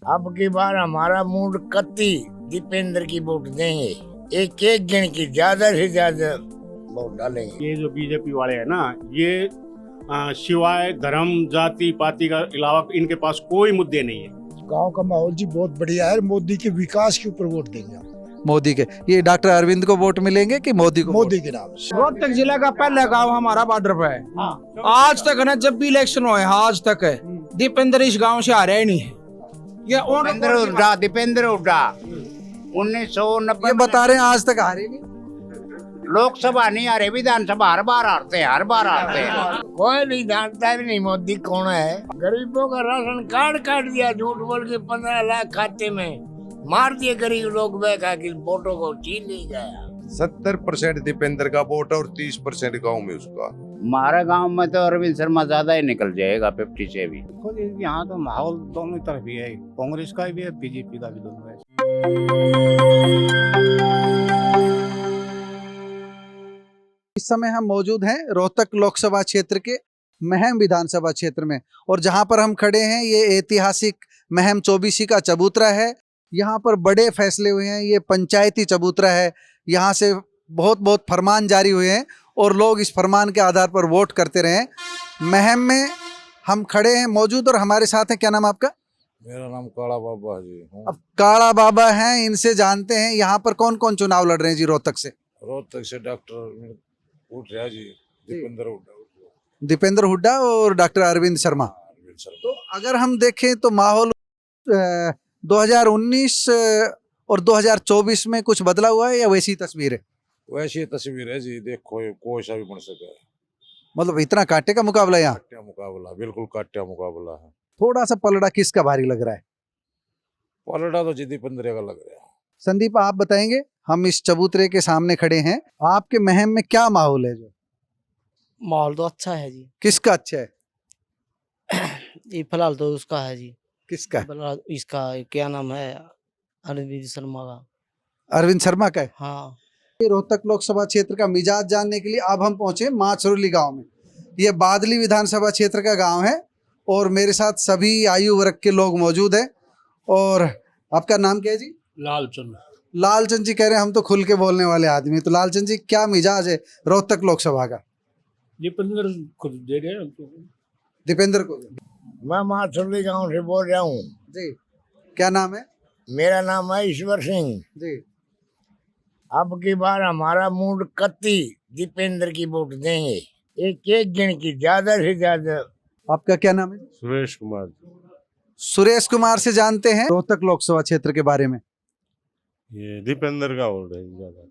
अब की बार हमारा मूड कत्ती दीपेंद्र की वोट देंगे। एक एक गिन की ज्यादा से ज्यादा वोट डालेंगे। ये जो बीजेपी वाले हैं ना, ये सिवाय धर्म जाति पाति का अलावा इनके पास कोई मुद्दे नहीं है। गांव का माहौल जी बहुत बढ़िया है। मोदी के विकास के ऊपर वोट देंगे हम। मोदी के, ये डॉक्टर अरविंद को वोट मिलेंगे कि मोदी को? मोदी के नाम से। रोहतक जिला का पहला गांव हमारा बॉर्डर पे है। आज तक ना जब भी इलेक्शन हुए आज तक है दीपेंद्र इस गांव से हारे ही नहीं है। ये दीपेंद्र हुड्डा 1990 ये बता रहे हैं आज तक हारे नहीं। लोकसभा नहीं हारे, विधानसभा हर बार हारते हैं। कोई नहीं जानता भी नहीं मोदी कौन है। गरीबों का राशन कार्ड काट दिया झूठ बोल के, 15 लाख खाते में मार दिए गरीब लोग। वोटों को छीन ले गया। 70% दीपेंद्र का वोट और 30% गांव में उसका। हमारे गांव में तो अरविंद शर्मा ज्यादा ही निकल जाएगा 50 से भी। यहाँ तो माहौल दोनों तरफ भी है, कांग्रेस का भी है बीजेपी का भी, दोनों है। इस समय हम मौजूद हैं रोहतक लोकसभा क्षेत्र के महम विधानसभा क्षेत्र में, और जहां पर हम खड़े हैं ये ऐतिहासिक महम चौबीसी का चबूतरा है। यहाँ पर बड़े फैसले हुए हैं, ये पंचायती चबूतरा है। यहाँ से बहुत बहुत फरमान जारी हुए हैं और लोग इस फरमान के आधार पर वोट करते रहे। महम में हम खड़े हैं मौजूद, और हमारे साथ हैं, क्या नाम आपका? मेरा नाम काला बाबा जी। अब काला बाबा हैं, इनसे जानते हैं यहाँ पर कौन कौन चुनाव लड़ रहे हैं जी रोहतक से। रोहतक से डॉक्टर उठ रहा जी, दीपेंद्र हुड्डा। दीपेंद्र हुड्डा और डॉक्टर अरविंद शर्मा। तो अगर हम देखें तो माहौल 2019 और 2024 में कुछ बदला हुआ है या वैसी तस्वीर है? वैसी तस्वीर है जी, देखो कोई सा भी बन सका है। मतलब इतना कांटे का मुकाबला यहाँ? काट्या मुकाबला, बिल्कुल काट्या मुकाबला है। थोड़ा सा पलड़ा किसका भारी लग रहा है? पलड़ा तो जी दीपेंद्र का लग रहा है। संदीप आप बताएंगे, हम इस चबूतरे के सामने खड़े हैं, आपके महम में क्या माहौल है? जो माहौल तो अच्छा है जी। किसका अच्छा है? ये फिलहाल तो उसका है जी। किसका है? फिलहाल इसका क्या नाम है, अरविंद शर्मा का। अरविंद शर्मा का है। हाँ। ये रोहतक लोकसभा क्षेत्र का मिजाज जानने के लिए अब हम पहुंचे माछरोली गांव में। ये बादली विधानसभा क्षेत्र का गांव है और मेरे साथ सभी आयु वर्ग के लोग मौजूद हैं। और आपका नाम क्या है जी? लालचंद। लालचंद जी कह रहे हैं हम तो खुल के बोलने वाले आदमी। तो लालचंद जी क्या मिजाज है रोहतक लोकसभा का? दीपेंद्र को दे रहे हैं। दीपेंद्र को। मैं माथुरली गांव से बोल रहा हूँ जी। क्या नाम है? मेरा नाम है ईश्वर सिंह जी। अब की बार हमारा मूड कत्ती दीपेंद्र की वोट देंगे। एक एक गिन की ज्यादा से ज्यादा। आपका क्या नाम है? सुरेश कुमार। सुरेश कुमार से जानते हैं रोहतक लोकसभा क्षेत्र के बारे में। ये दीपेंद्र का होल्ड है ज्यादा।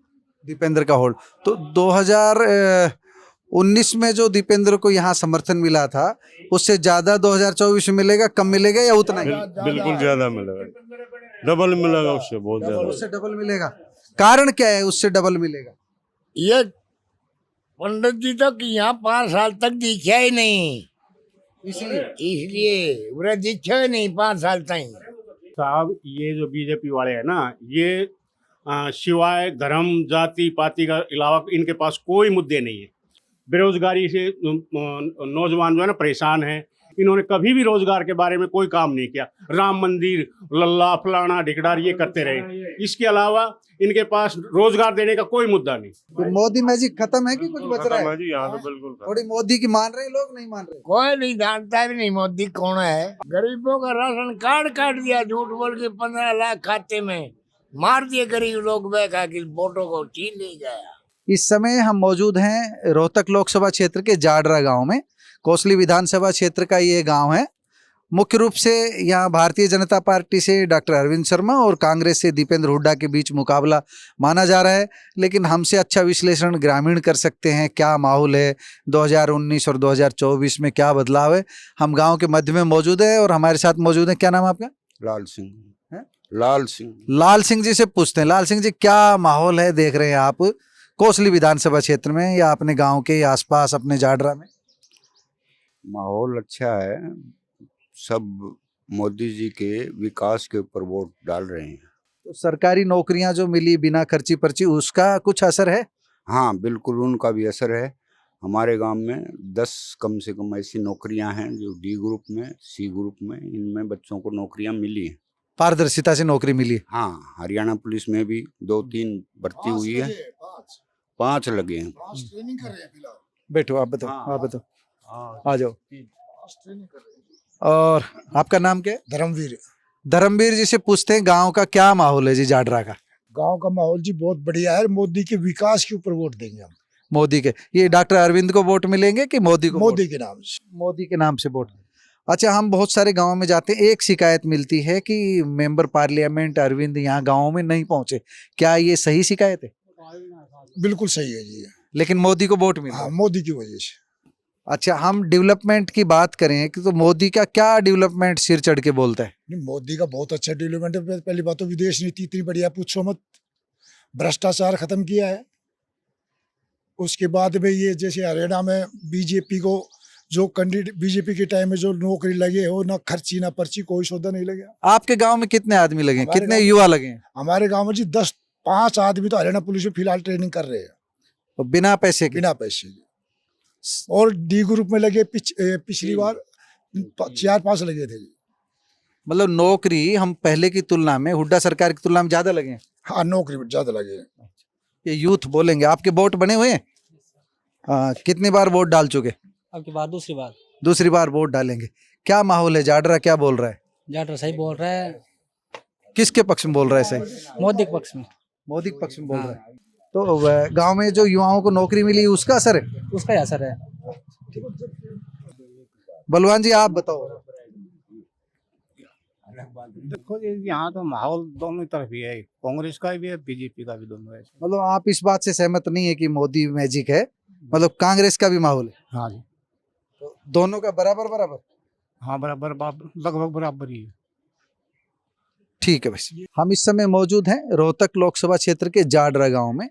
दीपेंद्र का होल्ड तो 2019 में जो दीपेंद्र को यहाँ समर्थन मिला था उससे ज्यादा 2024 में मिलेगा, कम मिलेगा या उतना ही? बिल्कुल ज्यादा मिलेगा, डबल मिलेगा उससे, बहुत ज्यादा। उससे डबल मिलेगा। कारण क्या है उससे डबल मिलेगा? ये पंडित जी तो यहाँ 5 साल तक दिखा ही नहीं, इसलिए पूरा दिखा ही नहीं 5 साल तक। साहब ये जो बीजेपी वाले हैं ना, ये सिवाय धर्म जाति पाति का अलावा इनके पास कोई मुद्दे नहीं है। बेरोजगारी से नौजवान जो है ना परेशान हैं। इन्होंने कभी भी रोजगार के बारे में कोई काम नहीं किया। राम मंदिर लल्ला फलाना ढिकडार ये करते रहे। इसके अलावा इनके पास रोजगार देने का कोई मुद्दा नहीं। तो मोदी मैजिक खत्म है कि कुछ बच रहा है? जी यहाँ तो बिल्कुल थोड़ी मोदी की मान रहे लोग, नहीं मान रहे? कोई नहीं जानता भी नहीं मोदी कौन है। गरीबों का राशन कार्ड काट दिया झूठ बोल के, 15 लाख खाते में मार दिए गरीब लोग। वोटों को छीन ले गया। इस समय हम मौजूद हैं रोहतक लोकसभा क्षेत्र के जाडरा गांव में। कोसली विधानसभा क्षेत्र का ये गांव है। मुख्य रूप से यहाँ भारतीय जनता पार्टी से डॉक्टर अरविंद शर्मा और कांग्रेस से दीपेंद्र हुड्डा के बीच मुकाबला माना जा रहा है। लेकिन हमसे अच्छा विश्लेषण ग्रामीण कर सकते हैं, क्या माहौल है 2019 और 2024 में, क्या बदलाव है। हम गांव के मध्य में मौजूद है और हमारे साथ मौजूद है, क्या नाम है आपका? लाल सिंह। है? लाल सिंह। लाल सिंह जी से पूछते हैं। लाल सिंह जी क्या माहौल है देख रहे हैं आप कोसली विधानसभा क्षेत्र में या अपने गांव के आसपास अपने जाडरा में? माहौल अच्छा है, सब मोदी जी के विकास के ऊपर वोट डाल रहे हैं। तो सरकारी नौकरियां जो मिली बिना खर्ची पर्ची, उसका कुछ असर है? हाँ बिल्कुल, उनका भी असर है। हमारे गांव में 10 कम से कम ऐसी नौकरियां हैं जो डी ग्रुप में, सी ग्रुप में, इनमें बच्चों को नौकरियां मिली हैं। पारदर्शिता से नौकरी मिली है। हाँ, हरियाणा पुलिस में भी 2-3 भर्ती हुई है, 5 लगे हैं। ट्रेनिंग कर रहे हैं फिलहाल। बैठो, आप बताओ, हाँ। आप बताओ, आ जाओ। और आपका नाम क्या है? धर्मवीर। धर्मवीर जी से पूछते हैं गांव का क्या माहौल है जी जाडरा का? गांव का माहौल जी बहुत बढ़िया है। मोदी के विकास के ऊपर वोट देंगे हम। मोदी के, ये डॉक्टर अरविंद को वोट मिलेंगे कि मोदी को? मोदी के नाम से। मोदी के नाम से वोट। अच्छा, हम बहुत सारे गांव में जाते हैं, एक शिकायत मिलती है कि मेंबर पार्लियामेंट अरविंद यहाँ गाँव में नहीं पहुंचे। क्या ये सही शिकायत है? बिल्कुल सही है जी। लेकिन मोदी को वोट मिला। हाँ, मोदी की वजह से। अच्छा, हम डेवलपमेंट की बात करें कि तो मोदी का क्या डेवलपमेंट सिर चढ़ के बोलता है? नहीं, मोदी का बहुत अच्छा डेवलपमेंट है। पहली बात तो विदेश नीति इतनी बढ़िया, पूछो मत। भ्रष्टाचार खत्म किया है। उसके बाद में ये जैसे हरियाणा में बीजेपी को जो कैंडिडेट बीजेपी के टाइम में जो नौकरी लगे हो, ना खर्ची ना पर्ची, कोई सौदा नहीं लगे। आपके गांव में कितने आदमी लगे हैं? हमारे कितने गाँव- युवा लगे हैं? हमारे गांव में जी 5 आदमी तो हरियाणा पुलिस में फिलहाल ट्रेनिंग कर रहे हैं तो बिना पैसे के? बिना पैसे के। और डी ग्रुप में लगे पिछली बार 4-5 लगे थे। मतलब नौकरी हम पहले की तुलना में, हुड्डा सरकार की तुलना में ज्यादा लगे हैं। हाँ, नौकरी में ज्यादा लगे। ये यूथ बोलेंगे। आपके वोट बने हुए हैं? हाँ, कितनी बार वोट डाल चुके? अब की बार दूसरी बार दूसरी बार वोट डालेंगे। क्या माहौल है जाडरा, क्या बोल रहा है? जाटो सही बोल रहा है, किसके पक्ष में बोल रहा है? सही, मोदी के पक्ष में। मोदी के पक्ष में बोल रहा है। तो गांव में जो युवाओं को नौकरी मिली उसका असर है? उसका ही असर है। बलवान जी, आप बताओ। देखो ये यहाँ तो माहौल दोनों तरफ ही है, कांग्रेस का भी है, बीजेपी का भी, दोनों है। मतलब आप इस बात से सहमत नहीं है कि मोदी मैजिक है? मतलब कांग्रेस का भी माहौल है? हाँ जी, तो दोनों का बराबर बराबर? हाँ बराबर, लगभग बराबर ही है। ठीक है भाई। हम इस समय मौजूद हैं रोहतक लोकसभा क्षेत्र के जाडरा गांव में।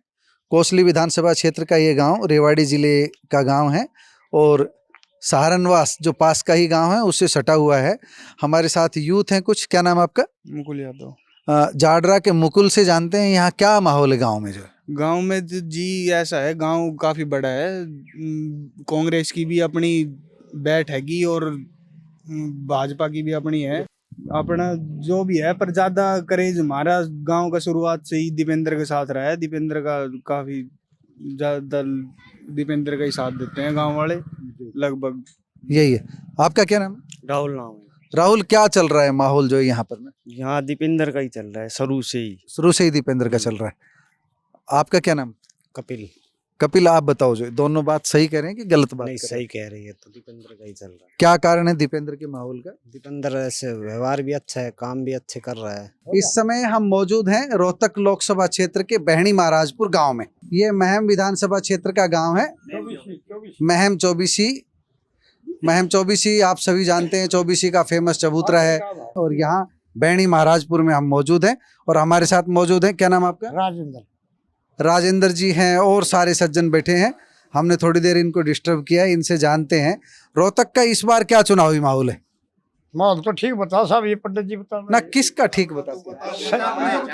कोसली विधानसभा क्षेत्र का ये गांव रेवाड़ी जिले का गांव है और सहारनवास जो पास का ही गांव है उससे सटा हुआ है। हमारे साथ यूथ हैं कुछ। क्या नाम है आपका? मुकुल यादव। जाडरा के मुकुल से जानते हैं यहाँ क्या माहौल है गांव में? जो गांव में तो जी ऐसा है, गांव काफी बड़ा है। कांग्रेस की भी अपनी बैठ हैगी और भाजपा की भी अपनी है। अपना जो भी है, पर ज्यादा क्रेज हमारा गांव का शुरुआत से ही दीपेंद्र के साथ रहा है। दीपेंद्र का काफी ज्यादा, दीपेंद्र का ही साथ देते हैं गांव वाले लगभग। यही है। आपका क्या नाम है? राहुल नाम है। राहुल, क्या चल रहा है माहौल जो है यहाँ पर में? यहाँ दीपेंद्र का ही चल रहा है शुरू से ही। शुरू से ही दीपेंद्र का चल रहा है। आपका क्या नाम? कपिल। कपिल, आप बताओ, जो दोनों बात सही कह रहे हैं कि गलत बात नहीं, कर रहे सही हैं? कह रही है, तो दीपेंद्र का ही चल रहा है। क्या कारण है दीपेंद्र के माहौल का? दीपेंद्र ऐसे व्यवहार भी अच्छा है, काम भी अच्छे कर रहा है। इस समय हम मौजूद हैं रोहतक लोकसभा क्षेत्र के बहनी महाराजपुर गांव में। ये महम विधानसभा क्षेत्र का गांव है। महम चौबीसी। महम चौबीसी आप सभी जानते हैं, चौबीसी का फेमस चबूतरा है। और यहाँ बहनी महाराजपुर में हम मौजूद हैं और हमारे साथ मौजूद हैं, क्या नाम आपका? राजेंद्र। राजेंद्र जी हैं और सारे सज्जन बैठे हैं। हमने थोड़ी देर इनको डिस्टर्ब किया, इनसे जानते हैं रोहतक का इस बार क्या चुनावी माहौल है। माहौल तो ठीक बताओ साहब, ये पंडित जी बताओ ना किसका ठीक बताते हैं?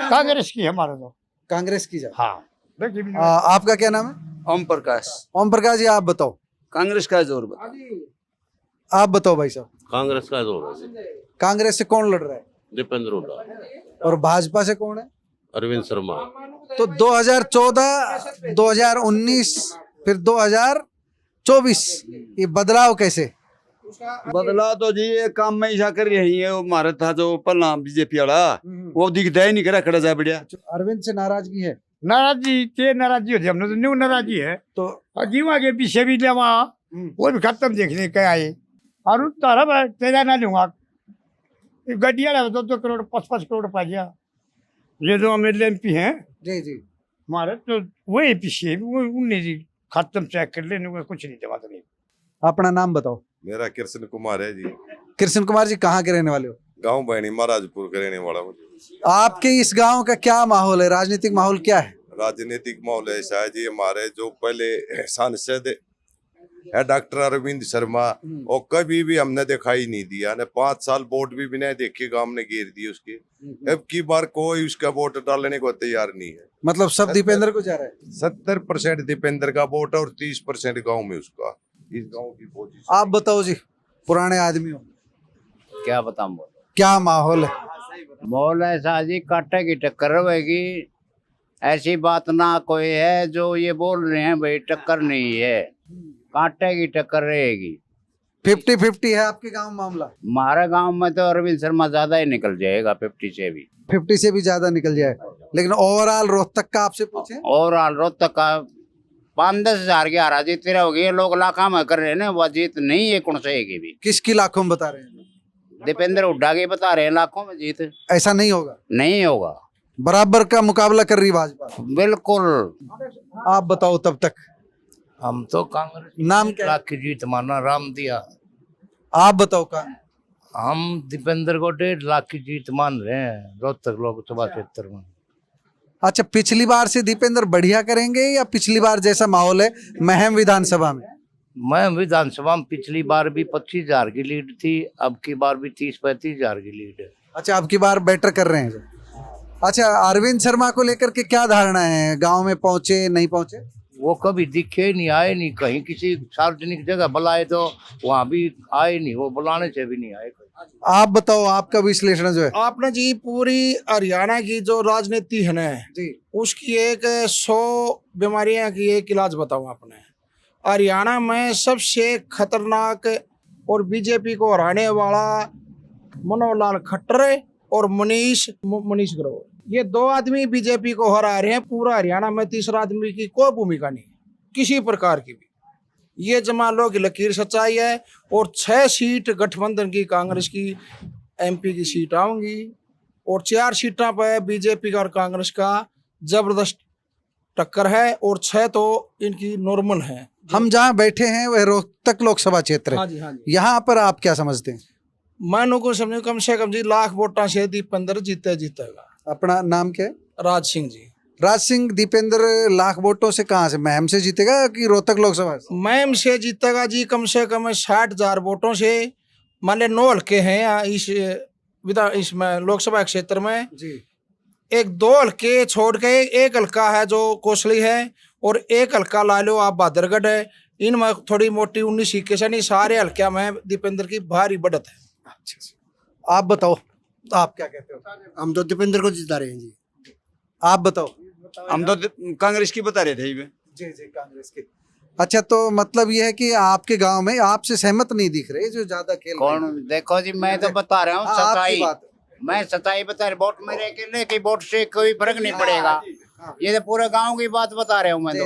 कांग्रेस की हमारे तो। कांग्रेस की जा। हाँ, आपका क्या नाम है? ओम प्रकाश। ओम प्रकाश जी, आप बताओ। कांग्रेस का जोर बता। आप बताओ भाई साहब। कांग्रेस का जोर है। कांग्रेस से कौन लड़ रहा है? दीपेंद्र हुड्डा। और भाजपा से कौन है? अरविंद शर्मा। तो 2014, 2019 फिर 2024 ये बदलाव कैसे? बदला तो जी ये काम में ऐसा कर रही है। वो हमारा था जो पहला बीजेपी वाला, वो दिखता ही नहीं करा, खड़ा जा बढ़िया। अरविंद से नाराजगी है? नाराजगी के नाराजगी होती है, हमने तो न्यू नाराजगी है। तो जीवा के पीछे भी ले वहाँ वो भी खत्म देखने के आए। और तारा मैं तेजा ना लूंगा, गड्डिया लगा 2-2 करोड़ 5-5 करोड़ पा गया। ये जो एमएलए एमपी हैं जी जी हमारे, तो वही पीछे वो उनने जी खत्म चेक कर लेने को कुछ नहीं जमा नहीं। अपना नाम बताओ। मेरा कृष्ण कुमार है जी। कृष्ण कुमार जी, कहाँ के रहने वाले हो? गांव बहनी महाराजपुर का रहने वाला हूँ। आपके इस गांव का क्या माहौल है? राजनीतिक माहौल क्या है? राजनीतिक माहौल ऐसा है जी, हमारे जो पहले सांसद है डॉक्टर अरविंद शर्मा, और कभी भी हमने दिखाई नहीं दिया ने। 5 साल वोट भी बिना देखे गांव ने घेर दिए उसके। अब की बार कोई उसका वोट डालने को तैयार नहीं है। मतलब सब दीपेंद्र को जा रहा है? 70% दीपेंद्र का वोट और 30% गांव में उसका। इस गांव की पोजीशन। आप बताओ जी, पुराने आदमी हो, क्या बताऊं? क्या माहौल है? मॉल ऐसा जी कांटे की टक्कर रहेगी, ऐसी बात ना कोई है जो ये बोल रहे हैं भाई टक्कर नहीं है, कांटे की टक्कर रहेगी। 50-50 है आपके गांव में मामला? हमारे गांव में तो अरविंद शर्मा ज्यादा ही निकल जाएगा, 50 से भी। 50 से भी ज्यादा निकल जाए, लेकिन ओवरऑल रोहतक का आपसे पूछे? ओवरऑल रोहतक का 5-10 हजार की हारा जीत रहोगे, ये लोग लाखा में कर रहे हैं ना, वह जीत नहीं है कौन से की भी। किसकी लाखों में बता रहे हैं? दीपेंद्र हुड्डा के बता रहे हैं लाखों में जीत। ऐसा नहीं होगा, नहीं होगा, बराबर का मुकाबला कर रही भाजपा। बिल्कुल। आप बताओ तब तक। हम तो कांग्रेस नाम क्या? लाख की जीत माना, राम दिया। आप बताओ का? हम दीपेंद्र को 1.5 लाख की जीत मान रहे हैं रोहतक लोकसभा क्षेत्र में। अच्छा, पिछली बार से दीपेंद्र बढ़िया करेंगे या पिछली बार जैसा माहौल है महम विधानसभा में? मैं विधानसभा में पिछली बार भी 25,000 की लीड थी, अब की बार भी 30-35 हजार की लीड है। अच्छा, अब की बार बेटर कर रहे हैं। अच्छा, अरविंद शर्मा को लेकर के क्या धारणा है? गांव में पहुंचे नहीं पहुंचे? वो कभी दिखे नहीं, आए नहीं, कहीं किसी सार्वजनिक जगह बुलाए तो वहां भी आए नहीं, वो बुलाने से भी नहीं आए। आप बताओ, आपका विश्लेषण जो है। आपने जी पूरी हरियाणा की जो राजनीति है ना जी, उसकी एक 100 बीमारियां की एक इलाज बताऊं आपने। हरियाणा में सबसे खतरनाक और बीजेपी को हराने वाला मनोहर लाल खट्टर और मनीष ग्रोवर, ये 2 आदमी बीजेपी को हरा रहे हैं। पूरा हरियाणा में तीसरा आदमी की कोई भूमिका नहीं किसी प्रकार की भी। ये जमा लो की लकीर सच्चाई है। और 6 सीट गठबंधन की कांग्रेस की एमपी की सीट आऊंगी और 4 सीटों पर बीजेपी का और कांग्रेस का जबरदस्त टक्कर है और 6 तो इनकी नॉर्मल है। हम जहाँ बैठे हैं वह रोहतक लोकसभा क्षेत्र हाँ है। जी, हाँ जी। यहाँ पर आप क्या समझते हैं? मैं को समझो कम से कम जी लाख वोटा से दीपेंद्र जीतेगा। अपना नाम क्या है? राज सिंह जी। राज सिंह। दीपेंद्र लाख वोटों से कहाँ से, महम से जीतेगा कि रोहतक लोकसभा से? मैम से जीतेगा जी कम से कम 60,000 वोटों से। मान ले 9 हल्के हैं इसमें लोकसभा क्षेत्र में जी। 2 हल्के छोड़ के एक हल्का है जो कोसली है और एक हल्का ला लो आप बहादुरगढ़ है। इनमें थोड़ी मोटी 19 सीटें से नहीं, सारे हल्के में दीपेंद्र की भारी बढ़त है। आप बताओ, आप क्या कहते हो? हम तो दीपेंद्र को जिता रहे हैं जी। आप बताओ। हम तो कांग्रेस की बता रहे थे। जी जी, कांग्रेस की। अच्छा, तो मतलब ये है कि आपके गांव में आपसे सहमत नहीं दिख रहे जो ज्यादा खेल कौन? देखो जी, मैं तो बता रहा हूँ सच्चाई, बात। मैं सच्चाई बता रहा। वोट मेरे अकेले की वोट से कोई फर्क नहीं पड़ेगा, ये तो पूरे गांव की बात बता रहा हूँ मैं। तो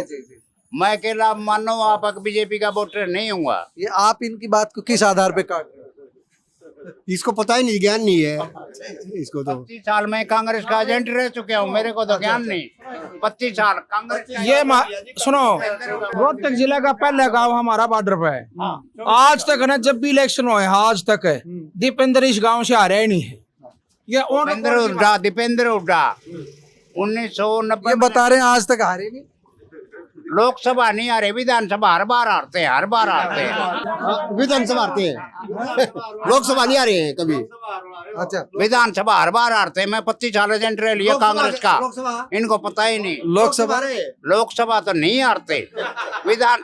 मैं अकेला मानो आप बीजेपी का वोटर नहीं हूँगा। ये आप इनकी बात को किस आधार पे काट रहे हो? इसको पता ही नहीं, ज्ञान नहीं है इसको तो। 25 साल में कांग्रेस का एजेंट रह चुके हूँ, मेरे को तो ज्ञान नहीं। 25 साल कांग्रेस ये सुनो, रोहतक जिला का पहला गांव हमारा बॉर्डर पे है। आज तक ना जब भी इलेक्शन हुए आज तक है दीपेंद्र इस गांव से हारे ही नहीं है। ये दीपेंद्र हुड्डा 1990 ये बता रहे हैं आज तक हारे नहीं। लोकसभा नहीं हारे, विधानसभा हर बार हारते हैं, हर बार हारते हैं। विधानसभा हारते हैं, लोकसभा नहीं आ रहे हैं कभी। अच्छा, विधानसभा हर बार हारते हैं। मैं 25 साल एजेंट रह लिया कांग्रेस का, इनको पता ही नहीं। लोकसभा तो नहीं हारते, विधान।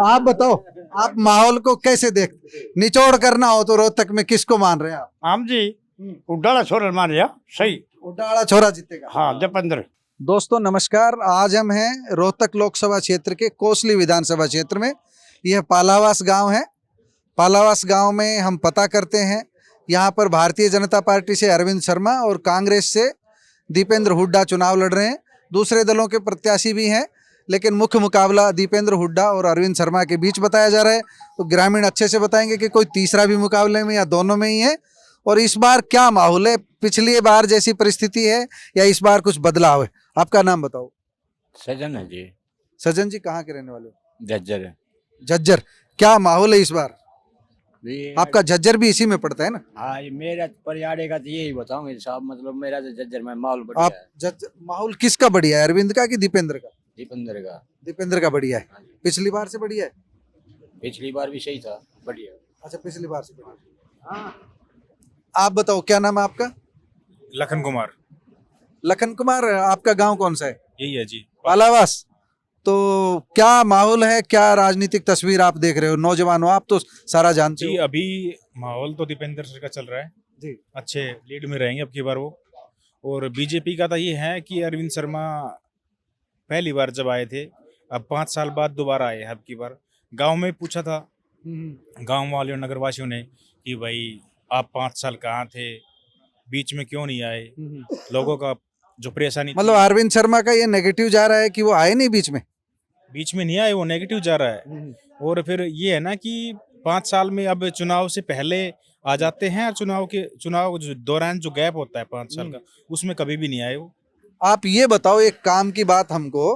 आप बताओ, आप माहौल को कैसे देखते? निचोड़ करना हो तो रोहतक में किसको मान रहे हैं आप? हम जी उड्डाला छोरा मान लिया, सही उड्डाला छोरा जीतेगा। हाँ, दीपेंद्र। दोस्तों नमस्कार, आज हम हैं रोहतक लोकसभा क्षेत्र के कोसली विधानसभा क्षेत्र में। यह पालावास गांव है। पालावास गांव में हम पता करते हैं, यहाँ पर भारतीय जनता पार्टी से अरविंद शर्मा और कांग्रेस से दीपेंद्र हुड्डा चुनाव लड़ रहे हैं। दूसरे दलों के प्रत्याशी भी हैं, लेकिन मुख्य मुकाबला दीपेंद्र हुड्डा और अरविंद शर्मा के बीच बताया जा रहा है। तो ग्रामीण अच्छे से बताएंगे कि कोई तीसरा भी मुकाबले में या दोनों में ही है, और इस बार क्या माहौल है, पिछली बार जैसी परिस्थिति है या इस बार कुछ बदलाव है। आपका नाम बताओ। सजन है जी। सजन जी, कहाँ के रहने वाले हो? जज्जर है। झज्जर। क्या माहौल है इस बार? आपका झज्जर भी इसी में पड़ता है ना? हाँ, मेरा परिवार का तो यही बताऊंगे साहब, मतलब मेरा तो जज्जर में माहौल बढ़िया आप माहौल किसका बढ़िया है, अरविंद का कि दीपेंद्र का? दीपेंद्र का। दीपेंद्र का बढ़िया है। पिछली बार से बढ़िया है? पिछली बार भी सही था, बढ़िया। अच्छा, पिछली बार से बढ़िया। आप बताओ, क्या नाम है आपका? लखन कुमार। लखन कुमार, आपका गांव कौन सा है? यही है जी, पालावास। तो क्या माहौल है, क्या राजनीतिक तस्वीर आप देख रहे हो? नौजवान हो आप तो सारा जानते जी। हो। अभी माहौल तो दीपेंद्र सर का चल रहा है जी, अच्छे लीड में रहेंगे अब की बार वो। और बीजेपी का तो ये है कि अरविंद शर्मा पहली बार जब आए थे, अब 5 साल बाद दोबारा आए। अब की बार गांव में पूछा था गांव वालों नगरवासियों ने कि भाई आप 5 साल कहाँ थे, बीच में क्यों नहीं आए, लोगों का जो परेशानी मतलब अरविंद शर्मा का ये नेगेटिव जा रहा है कि वो आए नहीं बीच में नहीं आए, वो नेगेटिव जा रहा है। और फिर ये है ना कि 5 साल में अब चुनाव से पहले आ जाते हैं, और चुनाव दौरान जो गैप होता है 5 साल का, उसमें कभी भी नहीं आए वो। आप ये बताओ एक काम की बात हमको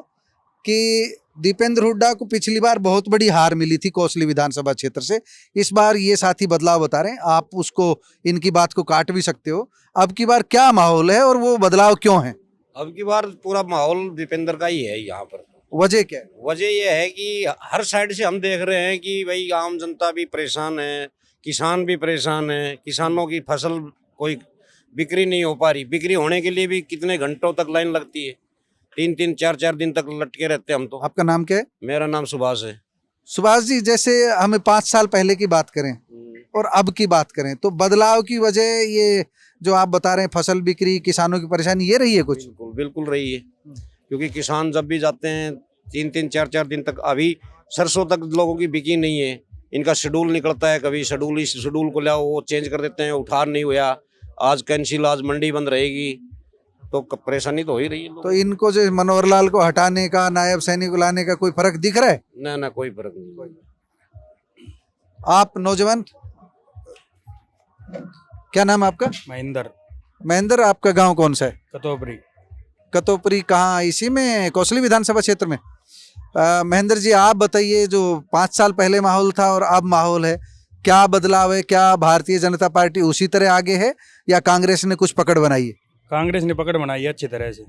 कि दीपेंद्र हुड्डा को पिछली बार बहुत बड़ी हार मिली थी कोसली विधानसभा क्षेत्र से, इस बार ये साथी बदलाव बता रहे हैं, आप उसको इनकी बात को काट भी सकते हो। अब की बार क्या माहौल है और वो बदलाव क्यों है? अब की बार पूरा माहौल दीपेंद्र का ही है यहाँ पर। वजह क्या है? वजह यह है कि हर साइड से हम देख रहे हैं कि भाई आम जनता भी परेशान है, किसान भी परेशान है, किसानों की फसल कोई बिक्री नहीं हो पा रही, बिक्री होने के लिए भी कितने घंटों तक लाइन लगती है, 3-3, 4-4 दिन तक लटके रहते हैं हम तो। आपका नाम क्या है? मेरा नाम सुभाष है। सुभाष जी, जैसे हमें 5 साल पहले की बात करें और अब की बात करें तो बदलाव की वजह ये जो आप बता रहे हैं फसल बिक्री, किसानों की परेशानी, ये रही है कुछ? बिल्कुल रही है, क्योंकि किसान जब भी जाते हैं 3-3, 4-4 दिन तक, अभी सरसों तक लोगों की बिकी नहीं है। इनका शेड्यूल निकलता है, कभी शेड्यूल इस शेड्यूल को लाओ, वो चेंज कर देते हैं, उठार नहीं हुआ, आज कैंसिल, आज मंडी बंद रहेगी, तो परेशानी तो हो ही रही है। तो इनको जो मनोहर लाल को हटाने का, नायब सैनी को लाने का कोई फर्क दिख रहा है? ना कोई फर्क नहीं। आप नौजवान, क्या नाम है आपका? महेंद्र, आपका गांव कौन सा है? कतोपरी कहाँ? इसी में कोसली विधानसभा क्षेत्र में। महेंद्र जी, आप बताइए, जो 5 साल पहले माहौल था और अब माहौल है, क्या बदलाव है? क्या भारतीय जनता पार्टी उसी तरह आगे है या कांग्रेस ने कुछ पकड़ बनाई है? कांग्रेस ने पकड़ बनाई है अच्छी तरह से।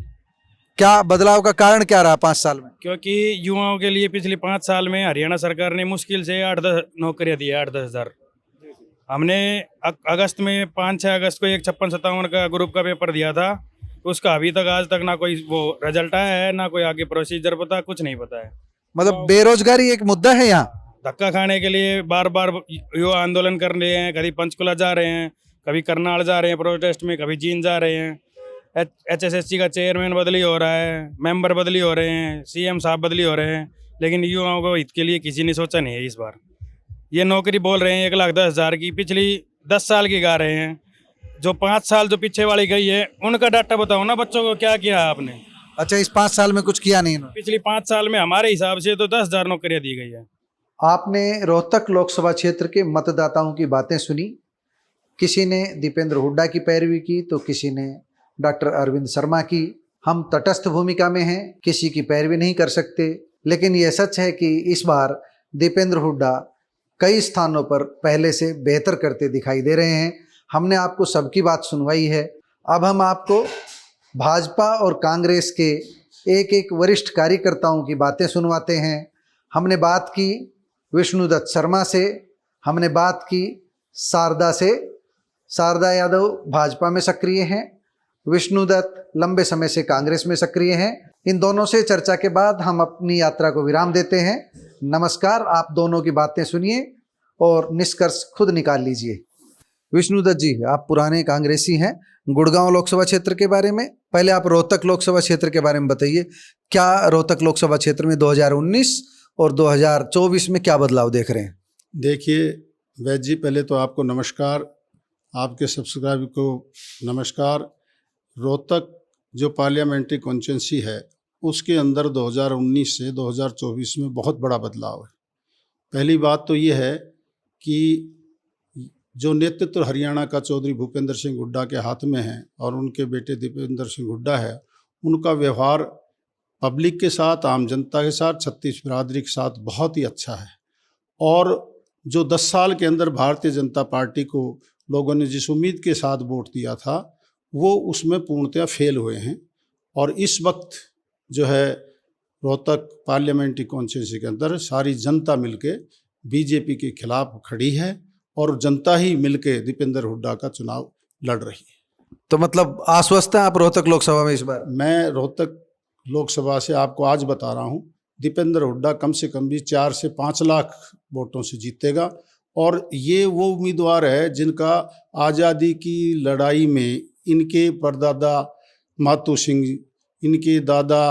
क्या बदलाव का कारण क्या रहा 5 साल में? क्योंकि युवाओं के लिए पिछले 5 साल में हरियाणा सरकार ने मुश्किल से 8-10 नौकरियां दी है, 8-10 हज़ार। हमने अगस्त में 5-6 अगस्त को एक 56-57 का ग्रुप का पेपर दिया था, उसका अभी तक आज तक ना कोई वो रिजल्ट आया है, ना कोई आगे प्रोसीजर पता, कुछ नहीं पता है। मतलब बेरोजगारी एक मुद्दा है यहाँ। धक्का खाने के लिए बार बार युवा आंदोलन कर रहे हैं, कभी पंचकुला जा रहे हैं, कभी करनाल जा रहे हैं प्रोटेस्ट में, कभी जींद जा रहे हैं। HSSC का चेयरमैन बदली हो रहा है, मेंबर बदली हो रहे हैं, CM साहब बदली हो रहे हैं, लेकिन युवाओं को हित के लिए किसी ने सोचा नहीं है। इस बार ये नौकरी बोल रहे हैं 1,10,000 की, पिछली 10 साल की गा रहे हैं। जो 5 साल जो पीछे वाली गई है, उनका डाटा बताओ ना, बच्चों को क्या किया आपने? अच्छा, इस 5 साल में कुछ किया नहीं इन्होंने? पिछली 5 साल में हमारे हिसाब से तो 10,000 नौकरियां दी गई है। आपने रोहतक लोकसभा क्षेत्र के मतदाताओं की बातें सुनी। किसी ने दीपेंद्र हुड्डा की पैरवी की तो किसी ने डॉक्टर अरविंद शर्मा की। हम तटस्थ भूमिका में हैं, किसी की पैरवी नहीं कर सकते, लेकिन यह सच है कि इस बार दीपेंद्र हुड्डा कई स्थानों पर पहले से बेहतर करते दिखाई दे रहे हैं। हमने आपको सबकी बात सुनवाई है। अब हम आपको भाजपा और कांग्रेस के एक एक वरिष्ठ कार्यकर्ताओं की बातें सुनवाते हैं। हमने बात की विष्णुदत्त शर्मा से, हमने बात की शारदा से। शारदा यादव भाजपा में सक्रिय हैं, विष्णुदत्त लंबे समय से कांग्रेस में सक्रिय हैं। इन दोनों से चर्चा के बाद हम अपनी यात्रा को विराम देते हैं। नमस्कार। आप दोनों की बातें सुनिए और निष्कर्ष खुद निकाल लीजिए। विष्णुदत्त जी, आप पुराने कांग्रेसी हैं। गुड़गांव लोकसभा क्षेत्र के बारे में, पहले आप रोहतक लोकसभा क्षेत्र के बारे में बताइए। क्या रोहतक लोकसभा क्षेत्र में 2019 और 2024 में क्या बदलाव देख रहे हैं? देखिए वैद्य जी, पहले तो आपको नमस्कार, आपके सब्सक्राइबर को नमस्कार। रोहतक जो पार्लियामेंट्री कॉन्स्टिट्यूंसी है, उसके अंदर 2019 से 2024 में बहुत बड़ा बदलाव है। पहली बात तो ये है कि जो नेतृत्व हरियाणा का चौधरी भूपेंद्र सिंह हुड्डा के हाथ में है और उनके बेटे दीपेंद्र सिंह हुड्डा है, उनका व्यवहार पब्लिक के साथ, आम जनता के साथ, छत्तीस बिरादरी के साथ बहुत ही अच्छा है। और जो 10 साल के अंदर भारतीय जनता पार्टी को लोगों ने जिस उम्मीद के साथ वोट दिया था, वो उसमें पूर्णतः फेल हुए हैं। और इस वक्त जो है रोहतक पार्लियामेंट्री कॉन्स्टिट्यूंसी के अंदर सारी जनता मिलके बीजेपी के खिलाफ खड़ी है और जनता ही मिलके दीपेंद्र हुड्डा का चुनाव लड़ रही है। तो मतलब आश्वस्त हैं आप रोहतक लोकसभा में इस बार? मैं रोहतक लोकसभा से आपको आज बता रहा हूँ, दीपेंद्र हुड्डा कम से कम भी 4 से 5 लाख वोटों से जीतेगा। और ये वो उम्मीदवार है जिनका आज़ादी की लड़ाई में इनके परदादा मातू सिंह, इनके दादा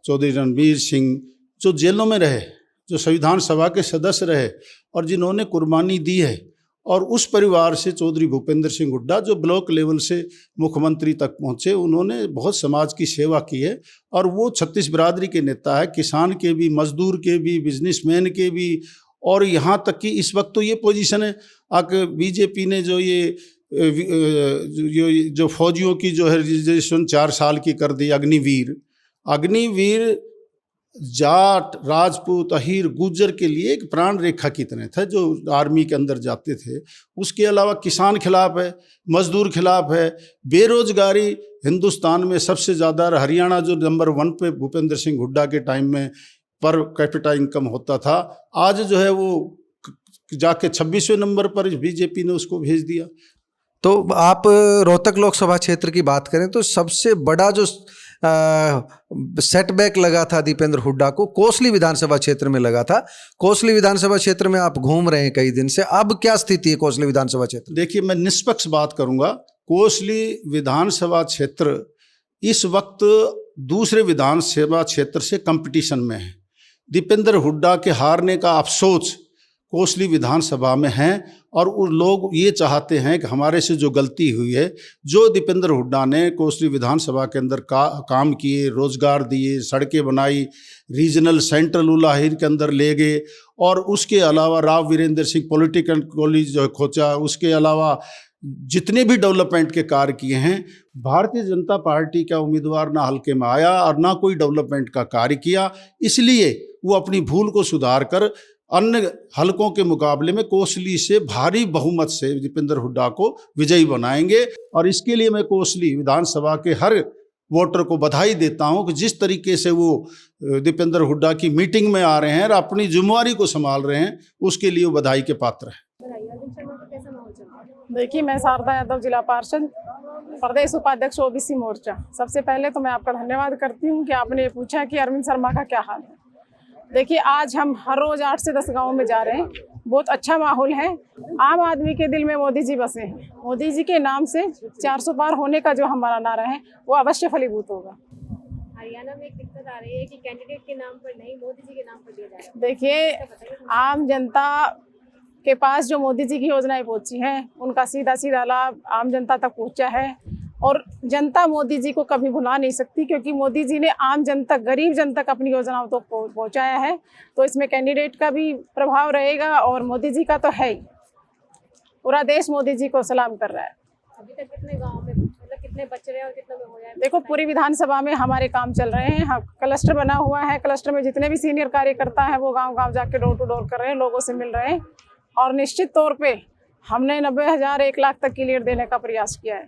चौधरी रणबीर सिंह, जो जेलों में रहे, जो संविधान सभा के सदस्य रहे और जिन्होंने कुर्बानी दी है, और उस परिवार से चौधरी भूपेंद्र सिंह हुड्डा जो ब्लॉक लेवल से मुख्यमंत्री तक पहुँचे, उन्होंने बहुत समाज की सेवा की है और वो 36 बिरादरी के नेता है, किसान के भी, मजदूर के भी, बिजनेसमैन के भी, और यहाँ तक कि इस वक्त तो ये पोजीशन है आके बीजेपी ने जो ये जो फौजियों की जो है रिजर्वेशन 4 साल की कर दी, अग्निवीर जाट, राजपूत, अहीर, गुज्जर के लिए एक प्राण रेखा की तरह था जो आर्मी के अंदर जाते थे। उसके अलावा किसान खिलाफ है, मजदूर खिलाफ है, बेरोजगारी हिंदुस्तान में सबसे ज़्यादा, हरियाणा जो नंबर 1 पे भूपेंद्र सिंह हुड्डा के टाइम में पर कैपिटा इनकम होता था, आज जो है वो जाके 26वें नंबर पर बीजेपी ने उसको भेज दिया। तो आप रोहतक लोकसभा क्षेत्र की बात करें तो सबसे बड़ा जो सेटबैक लगा था दीपेंद्र हुड्डा को कोसली विधानसभा क्षेत्र में लगा था। कोसली विधानसभा क्षेत्र में आप घूम रहे हैं कई दिन से, अब क्या स्थिति है कोसली विधानसभा क्षेत्र? देखिए, मैं निष्पक्ष बात करूंगा। कोसली विधानसभा क्षेत्र इस वक्त दूसरे विधानसभा क्षेत्र से कंपटीशन में है। दीपेंद्र हुड्डा के हारने का अफसोस कोसली विधानसभा में है और वो लोग ये चाहते हैं कि हमारे से जो गलती हुई है, जो दीपेंद्र हुड्डा ने कोसली विधानसभा के अंदर काम किए, रोजगार दिए, सड़कें बनाई, रीजनल सेंट्रल उलाहिर के अंदर ले गए, और उसके अलावा राव वीरेंद्र सिंह पॉलिटिकल कॉलेज जो खोचा, उसके अलावा जितने भी डेवलपमेंट के कार्य किए हैं, भारतीय जनता पार्टी का उम्मीदवार ना हल्के में आया और ना कोई डेवलपमेंट का कार्य किया। इसलिए वो अपनी भूल को सुधार कर अन्य हलकों के मुकाबले में कोसली से भारी बहुमत से दीपेंद्र हुड्डा को विजयी बनाएंगे। और इसके लिए मैं कोसली विधानसभा के हर वोटर को बधाई देता हूं कि जिस तरीके से वो दीपेंद्र हुड्डा की मीटिंग में आ रहे हैं और अपनी जिम्मेवारी को संभाल रहे हैं, उसके लिए वो बधाई के पात्र हैं। देखिए, मैं शारदा यादव, जिला पार्षद, प्रदेश उपाध्यक्ष ओबीसी मोर्चा। सबसे पहले तो मैं आपका धन्यवाद करती हूँ कि आपने ये पूछा कि अरविंद शर्मा का क्या हाल है। देखिए, आज हम हर रोज 8 से 10 गाँव में जा रहे हैं, बहुत अच्छा माहौल है। आम आदमी के दिल में मोदी जी बसे हैं। मोदी जी के नाम से 400 पार होने का जो हमारा नारा है वो अवश्य फलीभूत होगा। हरियाणा में एक दिक्कत आ रही है कि कैंडिडेट के नाम पर नहीं, मोदी जी के नाम पर दिया जा रहा है। देखिए, आम जनता के पास जो मोदी जी की योजनाएं पहुंची हैं, उनका सीधा सीधा लाभ आम जनता तक पहुंचा है और जनता मोदी जी को कभी भुला नहीं सकती, क्योंकि मोदी जी ने आम जनता, गरीब जनता तक अपनी योजनाओं तक पहुंचाया है। तो इसमें कैंडिडेट का भी प्रभाव रहेगा और मोदी जी का तो है ही। पूरा देश मोदी जी को सलाम कर रहा है। अभी तक कितने गाँव में, मतलब कितने बच रहे हैं और कितने में हो जाए? देखो, पूरी विधानसभा में हमारे काम चल रहे हैं। हाँ, क्लस्टर बना हुआ है। क्लस्टर में जितने भी सीनियर कार्यकर्ता हैं वो गाँव-गाँव जाके डोर टू डोर कर रहे हैं, लोगों से मिल रहे हैं और निश्चित तौर पे हमने 90,000 1 लाख तक की लीड देने का प्रयास किया है।